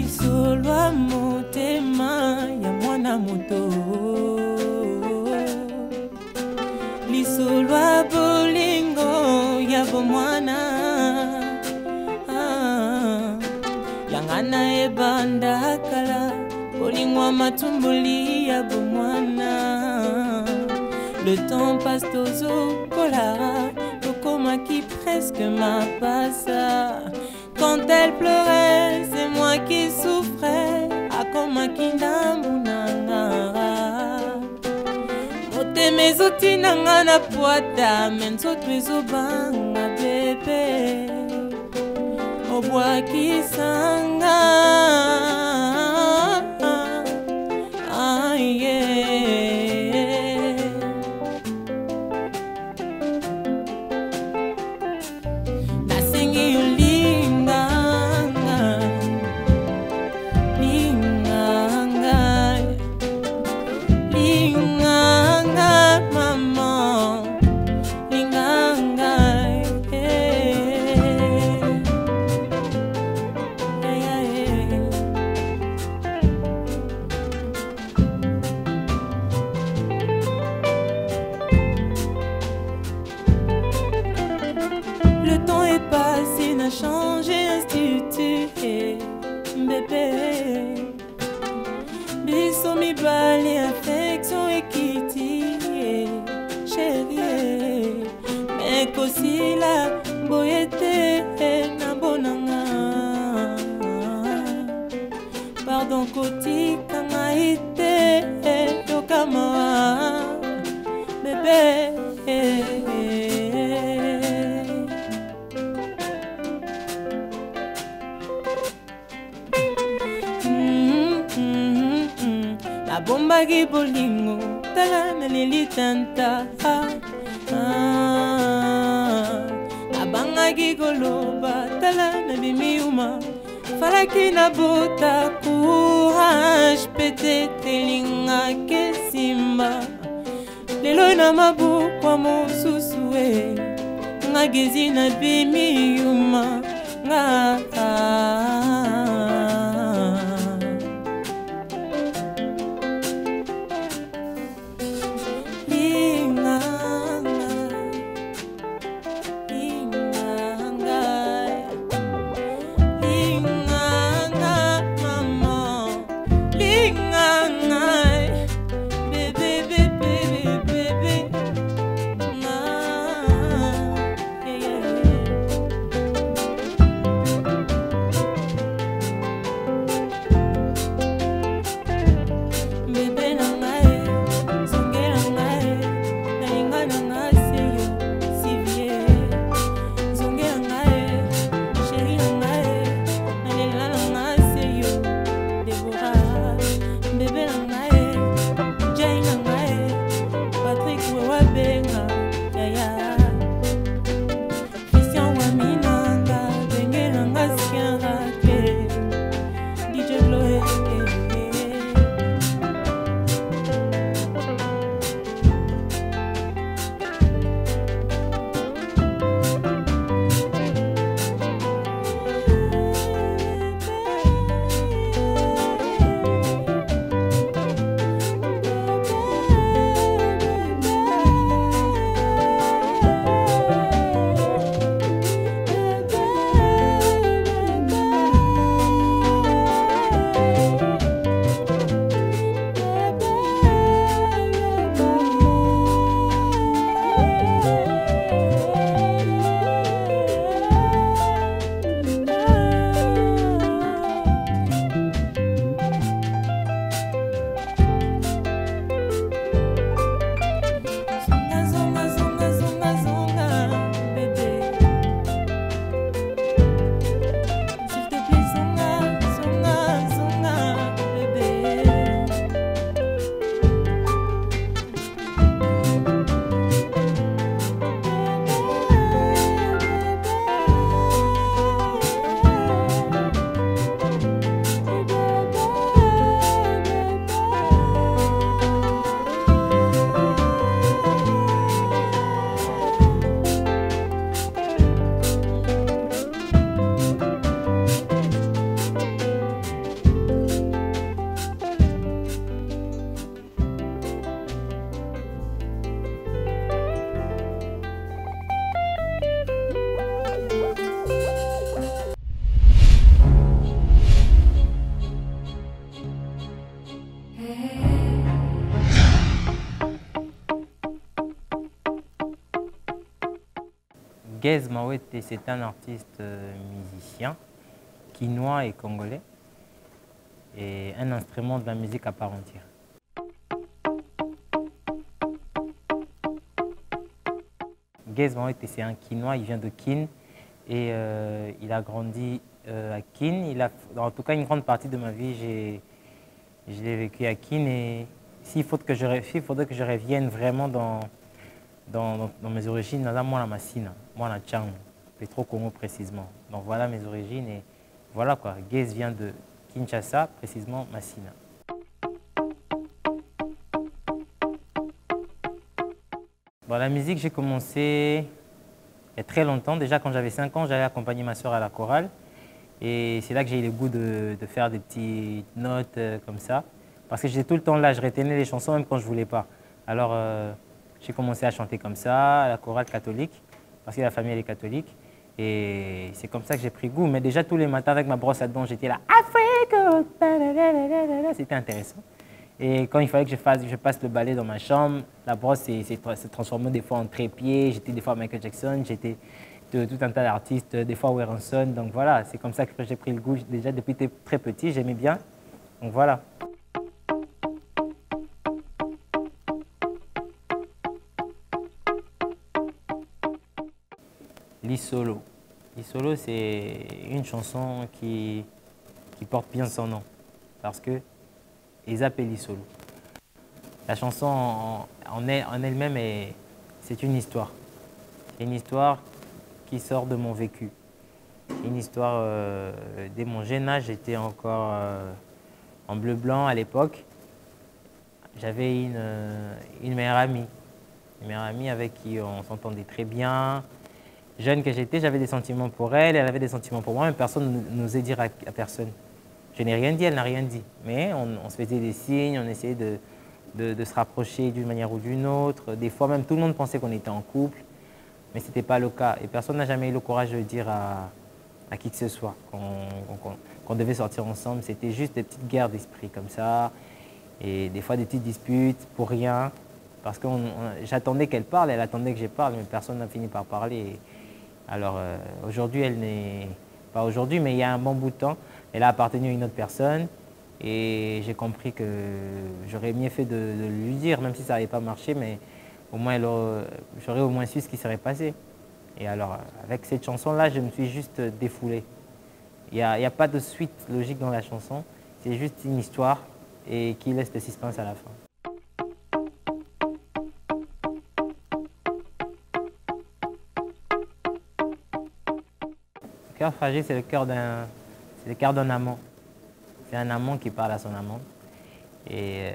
Lisolwa motema ya mwana moto, lisolwa bolingo ya bomwana, yangana ebanda kala bolingwa matumboli ya bomwana. Le temps passe tozo kola, tokoma qui presque m'a passa. Quand elle pleurait, c'est moi qui souffrais. Akoma kinda munanga. Mote mezoti nanga na poata, menzo twezo banga bébé. Obwa kisanga. Ah yeah. Nasengi le temps est passé, n'a changé institut, bébé. Biso mi bali affection équité, chérie. Mais qu'aussi la boyete na bonanga. Pardon koti kama ite tokama, bébé. La bomba ki bolingo tala na lili tanta, abanga ki koloba tala na bimiuma, falaki na bota courage peut-être linga kesimba. Lelo na mabukwa mosusue ngagezi na bimiuma nga. Gaze Mawete, c'est un artiste musicien, quinois et congolais, et un instrument de la musique à part entière. Gaze Mawete, c'est un quinois, il vient de Kin, et il a grandi à Kin. En tout cas, une grande partie de ma vie, je l'ai vécu à Kin, et s'il faudrait que je revienne vraiment dans mes origines, là, moi, la Massina, moi, la Tchang, Petro-Congo précisément. Donc voilà mes origines, et voilà quoi, Gaze vient de Kinshasa, précisément Massina. Bon, la musique, j'ai commencé il y a très longtemps. Déjà, quand j'avais 5 ans, j'allais accompagner ma soeur à la chorale. Et c'est là que j'ai eu le goût de faire des petites notes comme ça. Parce que j'étais tout le temps là, je retenais les chansons même quand je ne voulais pas. Alors, j'ai commencé à chanter comme ça, à la chorale catholique, parce que la famille elle est catholique. Et c'est comme ça que j'ai pris goût. Mais déjà, tous les matins, avec ma brosse à dents, j'étais là, Afrique! C'était intéressant. Et quand il fallait que je passe le balai dans ma chambre, la brosse s'est transformée des fois en trépied. J'étais des fois Michael Jackson, j'étais de tout un tas d'artistes, des fois Werenson. Donc voilà, c'est comme ça que j'ai pris le goût. Déjà depuis très petit, j'aimais bien. Donc voilà. Lisolo. Lisolo, c'est une chanson qui porte bien son nom. Parce que ils appellent Lisolo. La chanson en elle-même, c'est une histoire. C'est une histoire qui sort de mon vécu. Une histoire, dès mon jeune âge, j'étais encore en bleu-blanc à l'époque. J'avais une meilleure amie. Une meilleure amie avec qui on s'entendait très bien. Jeune que j'étais, j'avais des sentiments pour elle, elle avait des sentiments pour moi, mais personne n'osait dire à personne. Je n'ai rien dit, elle n'a rien dit. Mais on se faisait des signes, on essayait de se rapprocher d'une manière ou d'une autre. Des fois, même tout le monde pensait qu'on était en couple, mais ce n'était pas le cas. Et personne n'a jamais eu le courage de le dire à qui que ce soit. Qu'on devait sortir ensemble, c'était juste des petites guerres d'esprit comme ça. Et des fois, des petites disputes pour rien. Parce que j'attendais qu'elle parle, elle attendait que je parle, mais personne n'a fini par parler. Alors, aujourd'hui, elle n'est pas aujourd'hui, mais il y a un bon bout de temps, elle a appartenu à une autre personne. Et j'ai compris que j'aurais mieux fait de lui dire, même si ça n'avait pas marché, mais au moins j'aurais au moins su ce qui serait passé. Et alors, avec cette chanson-là, je me suis juste défoulé. Il n'y a pas de suite logique dans la chanson, c'est juste une histoire et qui laisse le suspense à la fin. Le cœur fragile, c'est le cœur d'un amant. C'est un amant qui parle à son amant. Et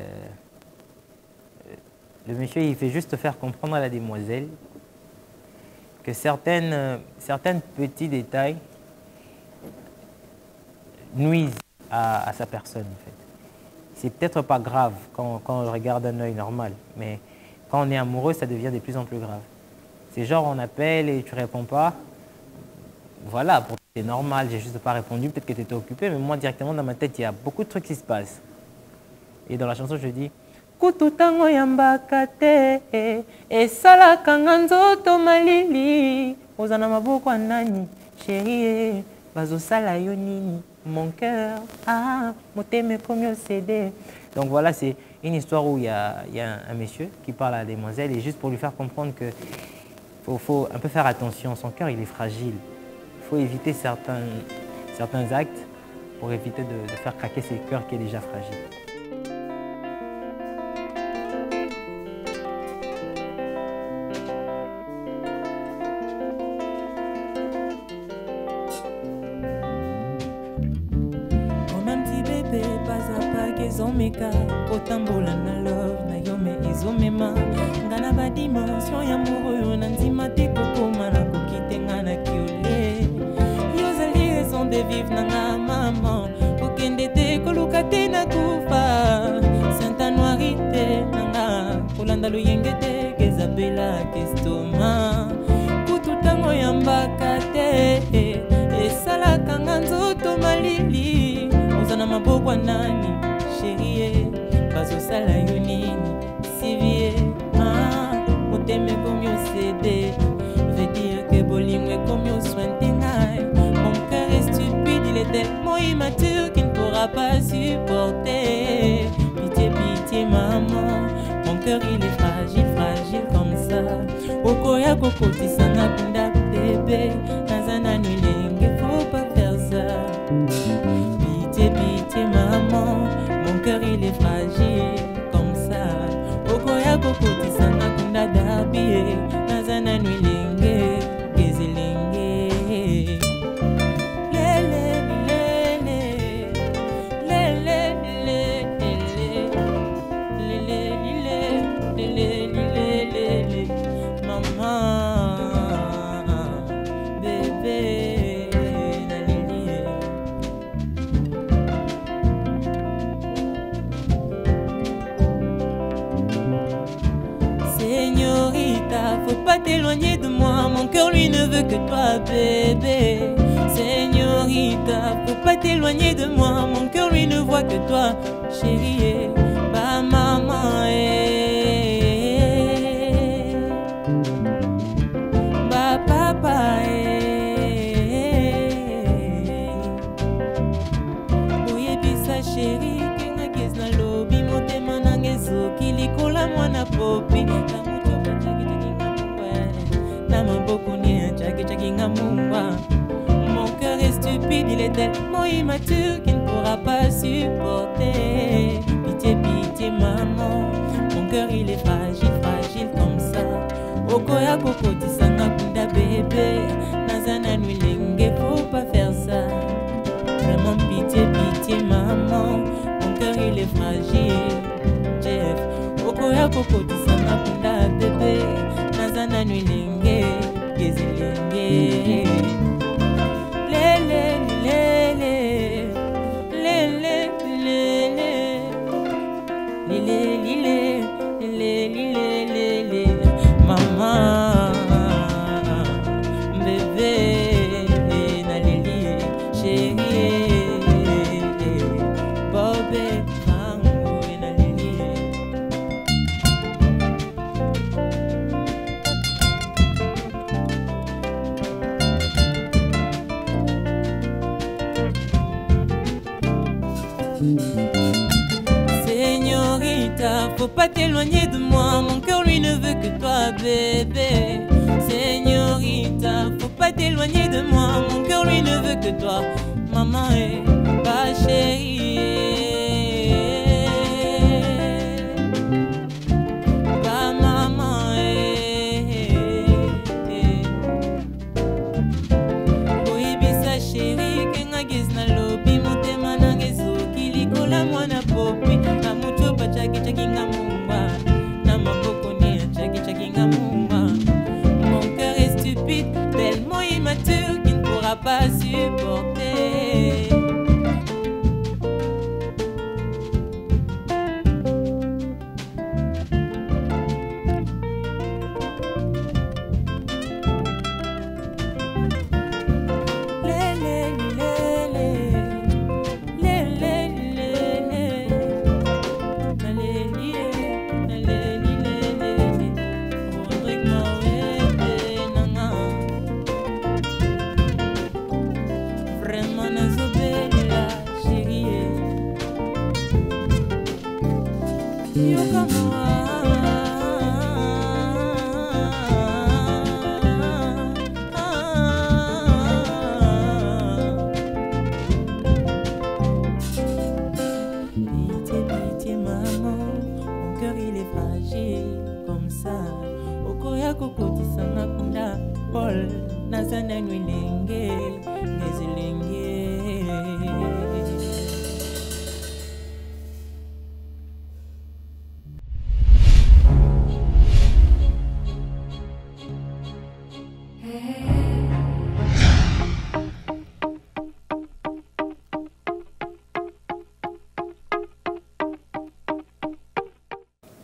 le monsieur, il fait juste faire comprendre à la demoiselle que certains petits détails nuisent à sa personne, en fait. C'est peut-être pas grave quand on regarde d'un œil normal, mais quand on est amoureux, ça devient de plus en plus grave. C'est genre, on appelle et tu réponds pas. Voilà, c'est normal, j'ai juste pas répondu, peut-être que tu étais occupé, mais moi, directement, dans ma tête, il y a beaucoup de trucs qui se passent. Et dans la chanson, je dis Kutu tango yambaka te, esalaka nga nzoto malili, ozana maboko ya nani, chérie, bazosala yo nini, mon cœur, ah, motema ekomi océdé. Donc voilà, c'est une histoire où il y a un monsieur qui parle à la demoiselle, et juste pour lui faire comprendre que faut un peu faire attention, son cœur, il est fragile. Il faut éviter certains actes pour éviter de faire craquer ce cœur qui est déjà fragile. Ezomeka kotambola na love na yo me ezomema nga na ba dimension ya moro na ndima te kokoma na kokitenga na kiole yozali raison de vivre na nga maman kokende te koluka te na kufa santa noirité na nga kolanda loyenge te kezabela kestoma kutu tango yambaka te esalaka nga nzoto malili ozana maboko nani chérie, bazosala yo nini, sivie, ah, motema ekomi océdé, veut dire que bolingo comme au soin des nailles. Mon cœur est stupide, il est tellement immature qu'il ne pourra pas supporter. Pitié, pitié, maman. Mon cœur il est fragile, fragile comme ça. Okoya kokoti sana kunda bébé. Nazana nulenge, faut pas faire ça. Pitié, pitié, maman. Mon cœur il est fragile comme ça. Okoya kokoti sana kunda dabie. Nazana nulenge, gezilenge. Faut pas t'éloigner de moi, mon cœur lui ne veut que toi, bébé. Señorita, faut pas t'éloigner de moi, mon cœur lui ne voit que toi, chérie. Bah maman, bah papa, oye bisa chérie, kenga kesna lobi, motema nangezo, kilikola mwana popi. Mon cœur est stupide, il est tellement immature qu'il ne pourra pas supporter. Pitié, pitié, maman. Mon cœur il est fragile, fragile comme ça. Okoya kokoti sana kunda bébé. Nazana nulenge, faut pas faire ça. Vraiment pitié, pitié, maman. Mon cœur il est fragile, Jeff. Okoya kokoti sana kunda bébé. Nazana nulenge. Maman, bébé, nalili, chérie, bobé, maman, nalili. Señorita, faut pas t'éloigner de moi, mon cœur lui ne veut que toi, bébé. Señorita, faut pas t'éloigner de moi, mon cœur lui ne veut que toi, maman et pas chérie. Pas maman oui bisa chérie, kenga gesna lobi, motema nangezo, kilikola mwana popi. Mon cœur est stupide, tellement immature qu'il ne pourra pas supporter.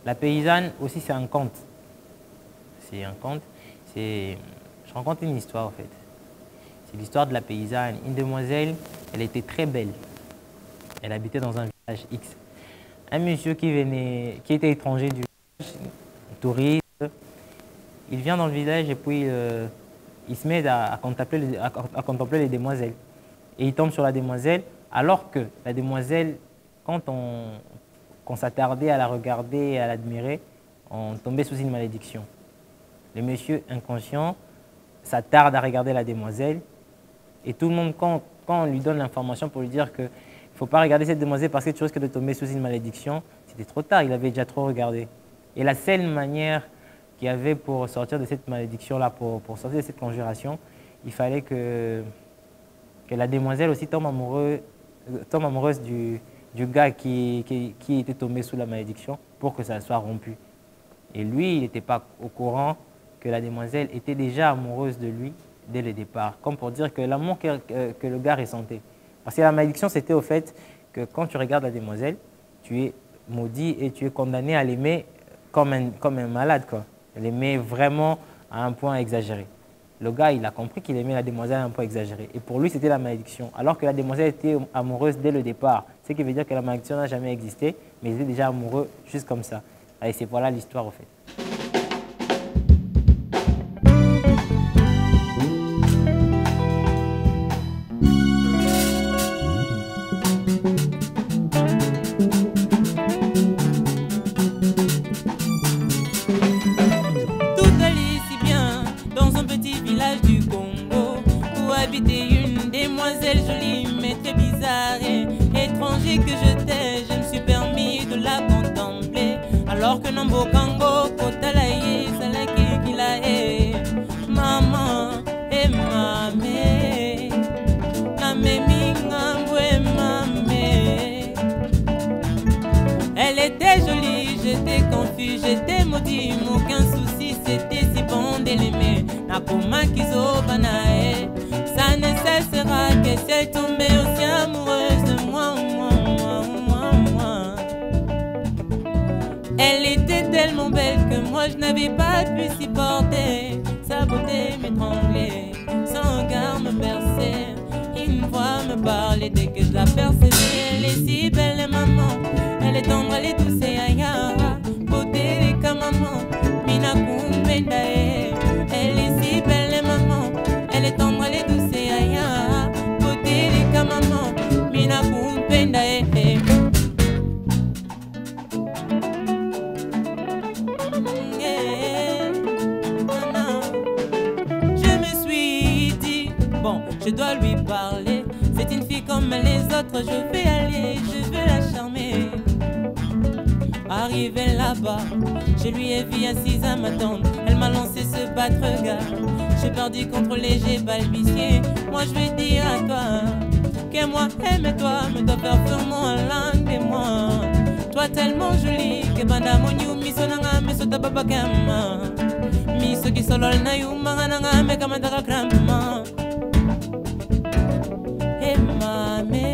La paysanne aussi, c'est un conte. C'est un conte. Je raconte une histoire en fait. C'est l'histoire de la paysanne. Une demoiselle, elle était très belle. Elle habitait dans un village X. Un monsieur qui était étranger du village, touriste, il vient dans le village et puis il se met à contempler les demoiselles. Et il tombe sur la demoiselle, alors que la demoiselle, quand on s'attardait à la regarder et à l'admirer, on tombait sous une malédiction. Le monsieur inconscient s'attarde à regarder la demoiselle et tout le monde, quand on lui donne l'information pour lui dire qu'il ne faut pas regarder cette demoiselle parce que tu risques de tomber sous une malédiction, c'était trop tard, il avait déjà trop regardé. Et la seule manière qu'il y avait pour sortir de cette malédiction-là, pour sortir de cette conjuration, il fallait que la demoiselle aussi tombe amoureuse du gars qui était tombé sous la malédiction pour que ça soit rompu. Et lui, il n'était pas au courant que la demoiselle était déjà amoureuse de lui dès le départ, comme pour dire que l'amour que le gars ressentait. Parce que la malédiction, c'était au fait que quand tu regardes la demoiselle, tu es maudit et tu es condamné à l'aimer comme un malade, quoi. L'aimer vraiment à un point exagéré. Le gars, il a compris qu'il aimait la demoiselle à un point exagéré. Et pour lui, c'était la malédiction. Alors que la demoiselle était amoureuse dès le départ. Ce qui veut dire que la malédiction n'a jamais existé, mais ils étaient déjà amoureux juste comme ça. Et c'est voilà l'histoire, au fait. Une demoiselle jolie mais très bizarre et étranger que je me suis permis de la contempler alors que Nambo Kango Kotalaye Salaki Kilae maman et mamé Namé Mingambwe mamé. Elle était jolie, j'étais confus, j'étais maudit, aucun souci, c'était si bon de l'aimer. Nakoma Kizobanae. Ça ne cessera que si elle tombait aussi amoureuse de moi. Elle était tellement belle que moi je n'avais pas pu supporter. Sa beauté m'étranglait, son regard me berçait. Une voix me parlait dès que je la percevais. Elle est si belle maman, elle est tendre, elle est douce et ayara. Beauté les maman, mina kumbendae. Elle est si belle maman, elle est tendre, elle est douce. Je me suis dit, bon, je dois lui parler. C'est une fille comme les autres, je vais aller, je vais la charmer. Arrivé là-bas, je lui ai vu assise à m'attendre. Elle m'a lancé ce battre regard. J'ai perdu contrôlé, j'ai balbutié. Moi je vais dire à toi que moi aime-toi, me doit faire vraiment l'un de moi. Toi tellement jolie que banda monyu miso nanga miso tababa kama. Miso ki solol na yu manga nanga me kama daga krama. Hey mame.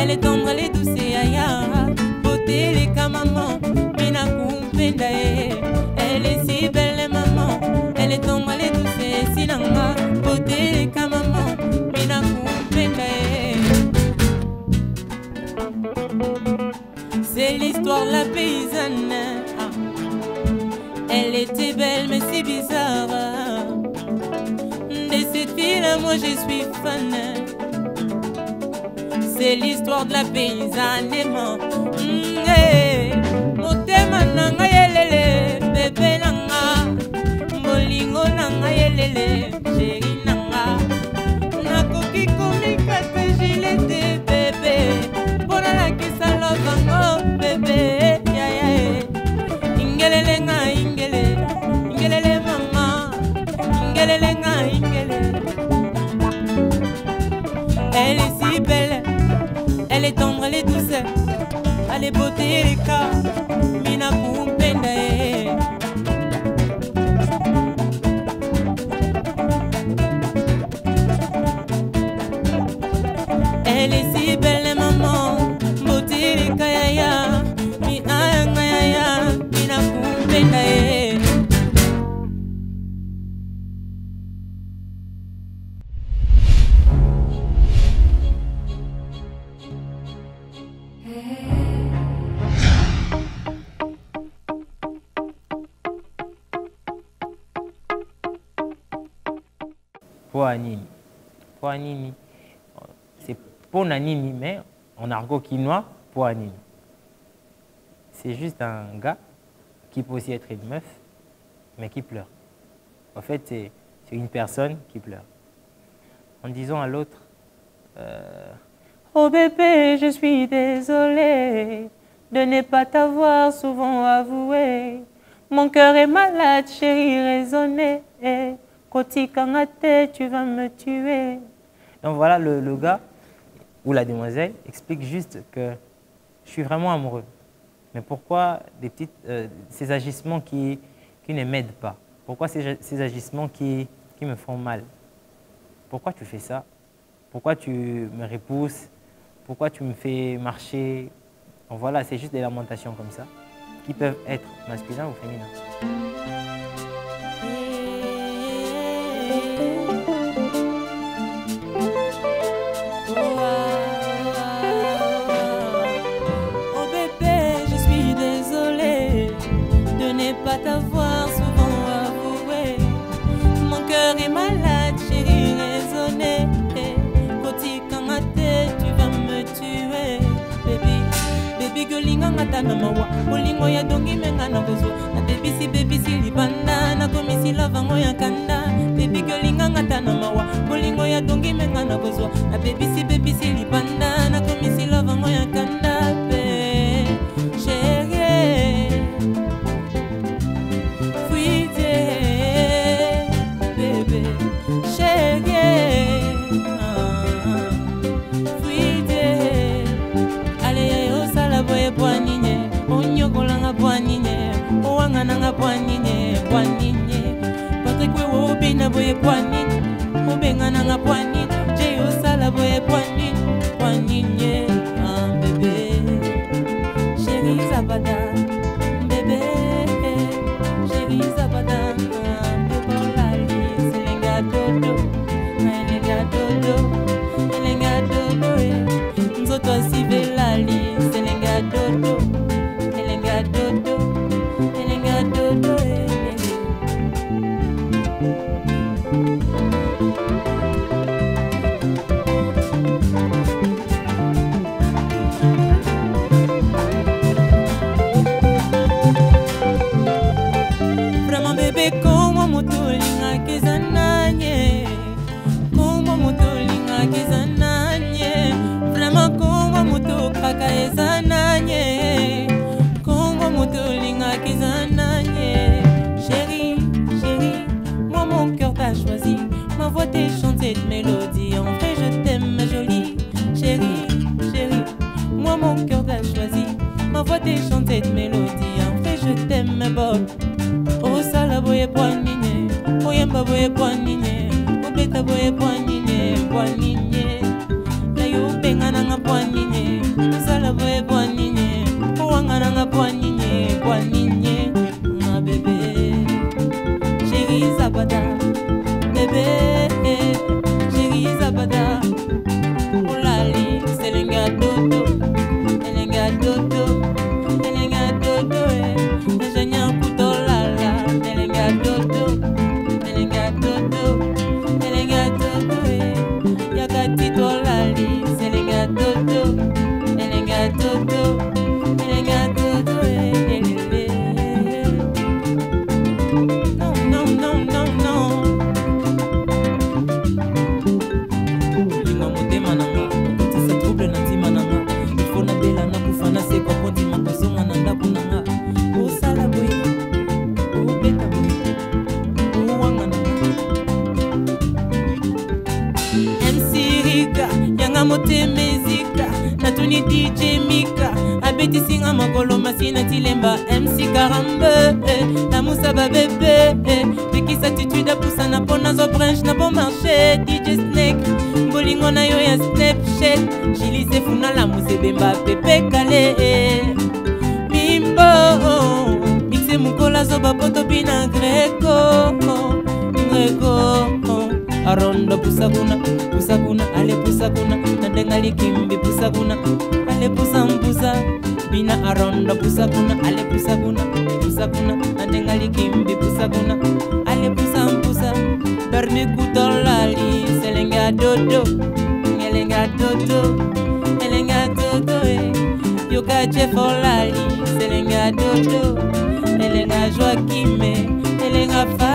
Elle est tendre, elle est douce et ayara. Beauté les maman, mina kumpendae. Elle est si belle maman, elle est tendre, elle est douce et sinanga. Beauté les maman, mina kumpendae. C'est l'histoire de la paysanne. Elle était belle mais si bizarre. De cette fille-là, moi je suis fan. C'est l'histoire de la paysanne. Motema nanga yelele, bébé nanga, molingo nanga yelele, chéri nanga. Nakoki komika te gilete bébé, pona la kisa lobango bébé, ya ya. Ingelele nga ingele, ingelele mama, ingelele nga ingele. Elle est si belle. Elle est tendre, elle est douce, elle est beauté les cas, mina kumpendae. Elle est si belle maman, beauté les cas yaya, mina yaya, mina kumpendae. kumpendae. kumpendae. kumpendae. kumpendae. kumpendae. kumpendae. kumpendae. kumpendae. kumpendae. kumpendae. kumpendae. kumpendae. kumpendae. kumpendae. Poanini. C'est Ponanini, mais en argot quinois, Poanini. C'est juste un gars qui peut aussi être une meuf, mais qui pleure. En fait, c'est une personne qui pleure. En disant à l'autre, oh bébé, je suis désolée de ne pas t'avoir souvent avoué. Mon cœur est malade, chérie, raisonnée. Koti Kangate, tu vas me tuer. Donc voilà, le gars ou la demoiselle explique juste que je suis vraiment amoureux. Mais pourquoi ces agissements qui ne m'aident pas? Pourquoi ces agissements qui me font mal? Pourquoi tu fais ça? Pourquoi tu me repousses? Pourquoi tu me fais marcher? Donc voilà, c'est juste des lamentations comme ça qui peuvent être masculins ou féminins. T'avoir souvent avoué, mon cœur est malade, chérie, raisonnée. Koti Kangate, tu vas me tuer, baby golinga ngata na mawa, bolingo ya dongi menga na bozo, na baby si libanda, na komisi lavango ya kanda, baby golinga ngata na mawa, bolingo ya dongi menga na bozo, na baby si libanda, na komisi lavango ya kanda, chérie. Patrick wewe ubina boye pwanini, ubengana nga pwanini, jeyo sala boye pwanini, bébé, chérie Zabada, bébé, chérie Zabada, bébé lali, selenga dodo, nzoto asive lali, selenga dodo. Vraiment bébé, como mutulinga kizananye, como mutulinga kizananye, vraiment como mutukaka ezananye, como mutulinga kizananye. Chérie, moi mon cœur t'a choisi, ma voix t'est chantée de mélodie, en vrai je t'aime ma jolie. Chérie, moi mon cœur t'a choisi, ma voix t'est chantée de mélodie, en vrai je t'aime ma Bob. Oh sala boye pwanine, oyamba boye pwanine, obeta boye pwanine, na yo bengana nga pwanine, sala boye pwanine, owangana nga pwanine, ma bébé, chérie Zabada, bébé, chérie Zabada, olali, selenga dodo, elenga dodo, najanya kutolala, elenga dodo, yakati tolali, selenga dodo, non. Linga motema nanga, tisa trouble na ntima nanga, ifo na bela na kufana se kwa konti makosonga na ndaku nanga. Osala boye, obeta boye, owanga nanga. MC Riga, yanga motema ezika, natuni DJ Mika, abeti singa makolo masina tilemba MC Karambe, la musaba bébé, pekisa attitude poussa na pona zo branche na bon marché, DJ Snake, bolingo na yo ya Snapchat, Jilise funa la musebemba pepe kale, Mimbo, mixe mukola zo bapoto bina Greco, Arondo pusakuna, ale pusakuna, nandengali kimbi pusakuna. ale pusa mpusa bina aronda pusa kuna ale pusa kuna andengali kimbi pusa kuna ale pusa mpusa dormi kutolali selenga dodo elenga dodo yoka chefolali selenga dodo elenga joakime elenga fa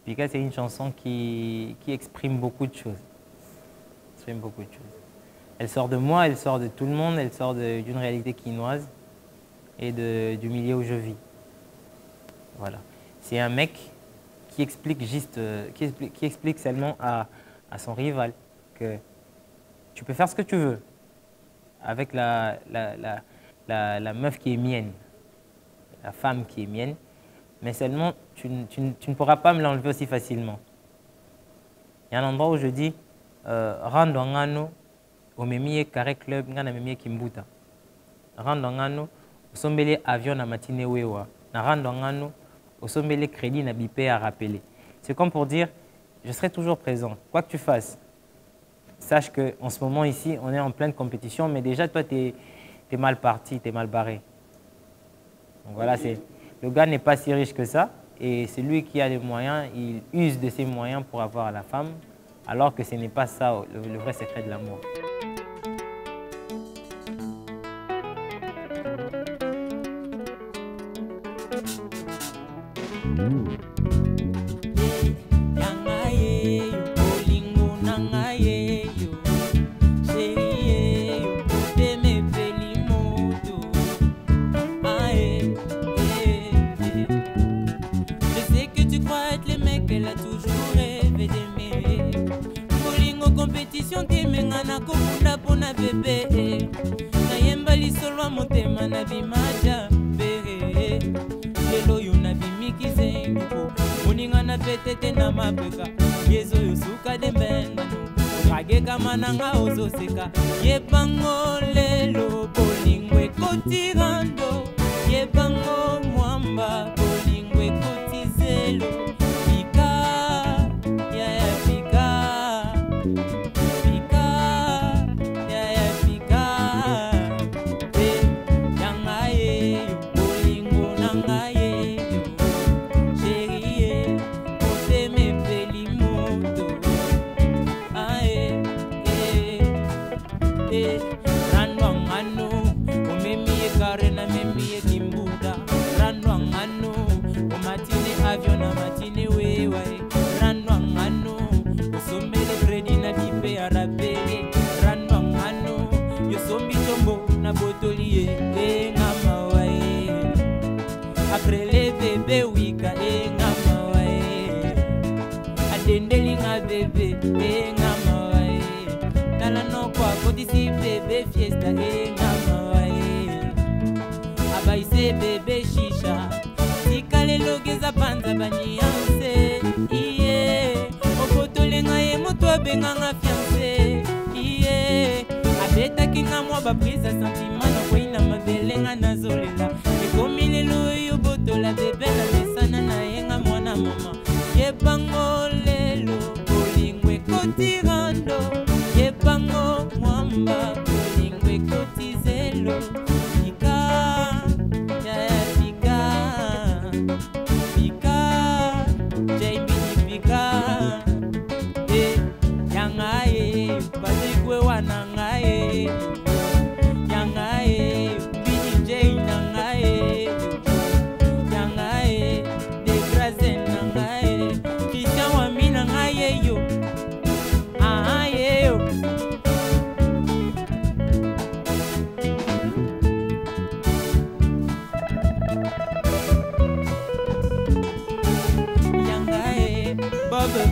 Pika, c'est une chanson qui exprime beaucoup de choses. Elle sort de moi, elle sort de tout le monde, elle sort d'une réalité quinoise et du milieu où je vis. Voilà. C'est un mec qui explique seulement à son rival que tu peux faire ce que tu veux avec la meuf qui est mienne, la femme qui est mienne, mais seulement tu ne pourras pas me l'enlever aussi facilement. Il y a un endroit où je dis rando ngano omemie carré club ngana memie kimbuta. Rando ngano osombele avion na matine wewa. Na rando ngano osombele crédit na bipé à rappeler. C'est comme pour dire je serai toujours présent, quoi que tu fasses. Sache qu'en ce moment ici, on est en pleine compétition, mais déjà toi tu es mal parti, tu es mal barré. Donc voilà, le gars n'est pas si riche que ça, et c'est lui qui a les moyens, il use de ses moyens pour avoir la femme, alors que ce n'est pas ça le vrai secret de l'amour. Yebango lelo bolingwe kotirando yebango mwamba bolingwe kotizelo pika ya pika pika ya pika yangaye bolingo nangaye chérie kote me pelimoto Ranwangano, umemie karena memie kimbuda. Ranwangano, umatine avion na matine wewe. Ranwangano, usombele kredi na bipe arabele. Ranwangano, yosombi tombo na botolie ngama wae. Akrele bebe wika ngama wae. Adendeli nga bebe ngama wae. Tala no kwa kodisi bebe fiesta ngama wae. Abaise bebe shisha Sikale logeza panza banyianse Iye Okotole nga ye moto abenga nga fiancé Iye Abeta kinga mwa baprisa sentima na kwa ina mabele nga nazolela Ekomi lelo yo botola bebe na mesana na yenga mwana mama Yebango lelo bolingwe kotirando Yebango mwamba bolingwe kotizelo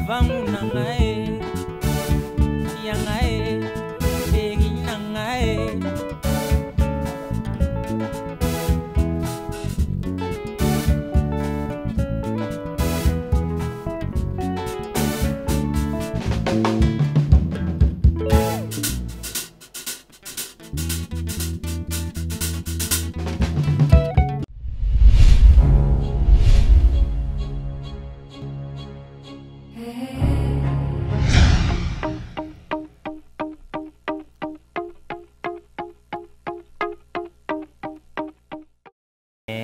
vangu na ngai ya ngai eri na ngai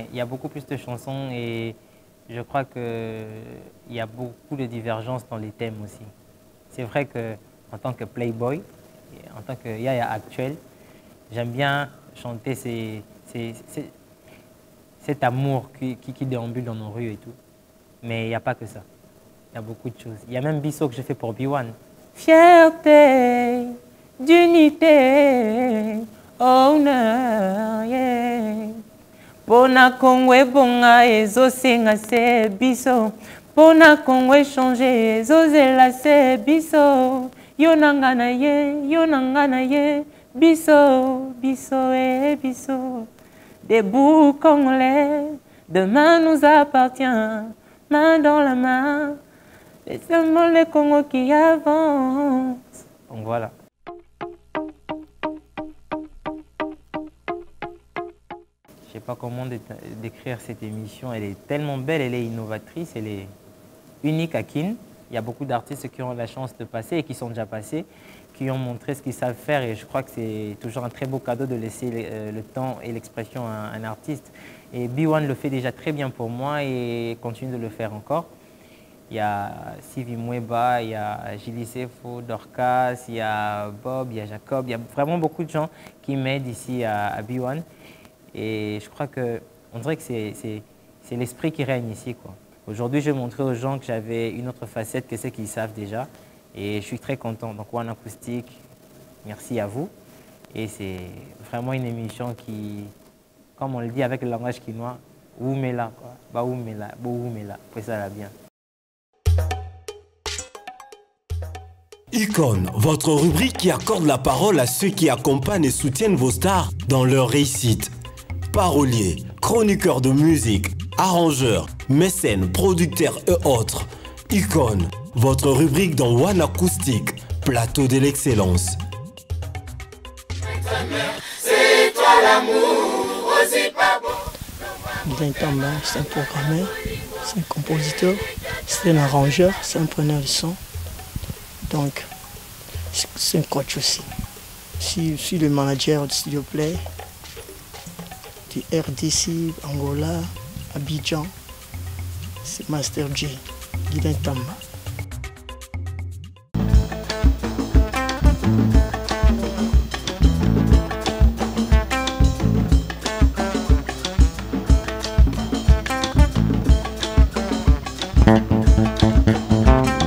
Il y a beaucoup plus de chansons et je crois qu'il y a beaucoup de divergences dans les thèmes aussi. C'est vrai qu'en tant que playboy, en tant que Yaya actuel, j'aime bien chanter cet amour qui déambule dans nos rues et tout. Mais il n'y a pas que ça. Il y a beaucoup de choses. Il y a même Bisso que je fais pour B1. Fierté, d'unité, honneur, yeah. Pona kongwe bonga ezo senga se biso Pona kongwe changer ezo zela se biso Yonanga na ye biso biso et biso Debout congolais demain nous appartient main dans la main c'est seulement le Congo qui avance. Donc voilà. Je ne sais pas comment décrire cette émission. Elle est tellement belle, elle est innovatrice, elle est unique à Kin. Il y a beaucoup d'artistes qui ont la chance de passer et qui sont déjà passés, qui ont montré ce qu'ils savent faire. Et je crois que c'est toujours un très beau cadeau de laisser le temps et l'expression à un artiste. Et B1 le fait déjà très bien pour moi et continue de le faire encore. Il y a Sivi Mweba, il y a Gilles Sefo, Dorcas, il y a Bob, il y a Jacob. Il y a vraiment beaucoup de gens qui m'aident ici à B1. Et je crois qu'on dirait que c'est l'esprit qui règne ici, quoi. Aujourd'hui, je vais montrer aux gens que j'avais une autre facette que ceux qu'ils savent déjà. Et je suis très content. Donc, One Acoustic, merci à vous. Et c'est vraiment une émission qui, comme on le dit avec le langage quinois, oumela, quoi. Ba oumela, bo oumela. Après ça, là, bien. Icône, votre rubrique qui accorde la parole à ceux qui accompagnent et soutiennent vos stars dans leur réussite. Paroliers, chroniqueurs de musique, arrangeurs, mécènes, producteurs et autres. Icône, votre rubrique dans One Acoustic, plateau de l'excellence. C'est toi l'amour, aussi pas bon. Guilain Tamba, c'est un programmeur, c'est un compositeur, c'est un arrangeur, c'est un preneur de son. Donc, c'est un coach aussi. Je suis le manager du Studio Play, du RDC, Angola, Abidjan. C'est Master J, Guilain Tamba.